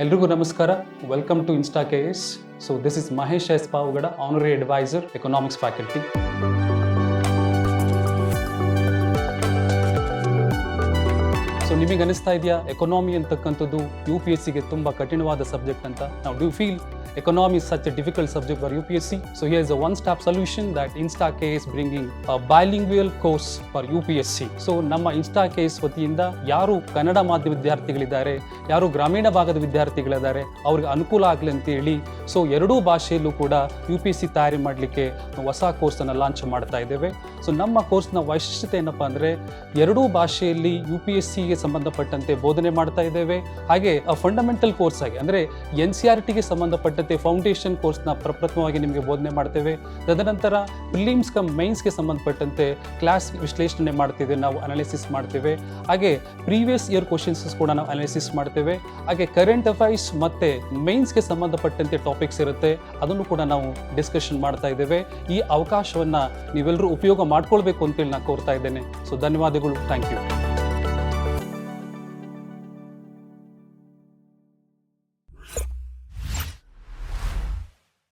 ಎಲ್ರಿಗೂ ನಮಸ್ಕಾರ. Welcome to insta KS. So this is Mahesh S. Pavagada, Honorary Advisor, Economics Faculty. So ನಿಮಗೆ ಅನಿಸ್ತಾ ಇದೆಯಾ ಎಕಾನಮಿ ಅಂತಕ್ಕಂಥದ್ದು UPSCಗೆ ತುಂಬ ಕಠಿಣವಾದ ಸಬ್ಜೆಕ್ಟ್ ಅಂತ? ನಾವು do feel economy is such a difficult subject for UPSC. So here is a one-stop solution that Insta KS bringing a bilingual course for UPSC. So ನಮ್ಮ Insta KS ವತಿಯಿಂದ ಯಾರು ಕನ್ನಡ ಮಾಧ್ಯಮ ವಿದ್ಯಾರ್ಥಿಗಳಿದ್ದಾರೆ, ಯಾರು ಗ್ರಾಮೀಣ ಭಾಗದ ವಿದ್ಯಾರ್ಥಿಗಳಿದ್ದಾರೆ, ಅವ್ರಿಗೆ ಅನುಕೂಲ ಆಗಲಿ ಅಂತೇಳಿ ಸೊ ಎರಡೂ ಭಾಷೆಯಲ್ಲೂ ಕೂಡ UPSC ತಯಾರಿ ಮಾಡಲಿಕ್ಕೆ ಹೊಸ ಕೋರ್ಸನ್ನು ಲಾಂಚ್ ಮಾಡ್ತಾ ಇದ್ದೇವೆ. ಸೊ ನಮ್ಮ ಕೋರ್ಸ್ನ ವೈಶಿಷ್ಟ್ಯತೆ ಏನಪ್ಪ ಅಂದರೆ ಎರಡೂ ಭಾಷೆಯಲ್ಲಿ UPSCಗೆ ಸಂಬಂಧಪಟ್ಟಂತೆ ಬೋಧನೆ ಮಾಡ್ತಾ ಇದ್ದೇವೆ. ಹಾಗೆ ಫಂಡಮೆಂಟಲ್ ಕೋರ್ಸ್ ಆಗಿ ಅಂದರೆ NCERTಗೆ ಸಂಬಂಧಪಟ್ಟಂತೆ ಫೌಂಡೇಶನ್ ಕೋರ್ಸ್ನ ಪ್ರಪ್ರಥಮವಾಗಿ ನಿಮಗೆ ಬೋಧನೆ ಮಾಡ್ತೇವೆ. ತದನಂತರ ಪ್ರಿಲಿಮ್ಸ್ ಮೈನ್ಸ್ಗೆ ಸಂಬಂಧಪಟ್ಟಂತೆ ಕ್ಲಾಸ್ ವಿಶ್ಲೇಷಣೆ ಮಾಡ್ತಿದ್ದೇವೆ, ನಾವು ಅನಾಲಿಸಿಸ್ ಮಾಡ್ತೇವೆ. ಹಾಗೆ ಪ್ರೀವಿಯಸ್ ಇಯರ್ ಕ್ವಶನ್ಸಸ್ ಕೂಡ ನಾವು ಅನಾಲಿಸಿಸ್ ಮಾಡ್ತೇವೆ. ಹಾಗೆ ಕರೆಂಟ್ ಅಫೈರ್ಸ್ ಮತ್ತು ಮೈನ್ಸ್ಗೆ ಸಂಬಂಧಪಟ್ಟಂತೆ ಟಾಪಿಕ್ಸ್ ಇರುತ್ತೆ, ಅದನ್ನು ಕೂಡ ನಾವು ಡಿಸ್ಕಷನ್ ಮಾಡ್ತಾ ಇದ್ದೇವೆ. ಈ ಅವಕಾಶವನ್ನು ನೀವೆಲ್ಲರೂ ಉಪಯೋಗ ಮಾಡ್ಕೊಳ್ಬೇಕು ಅಂತೇಳಿ ನಾನು ಕೋರ್ತಾ ಇದ್ದೇನೆ. ಸೊ ಧನ್ಯವಾದಗಳು. Thank you.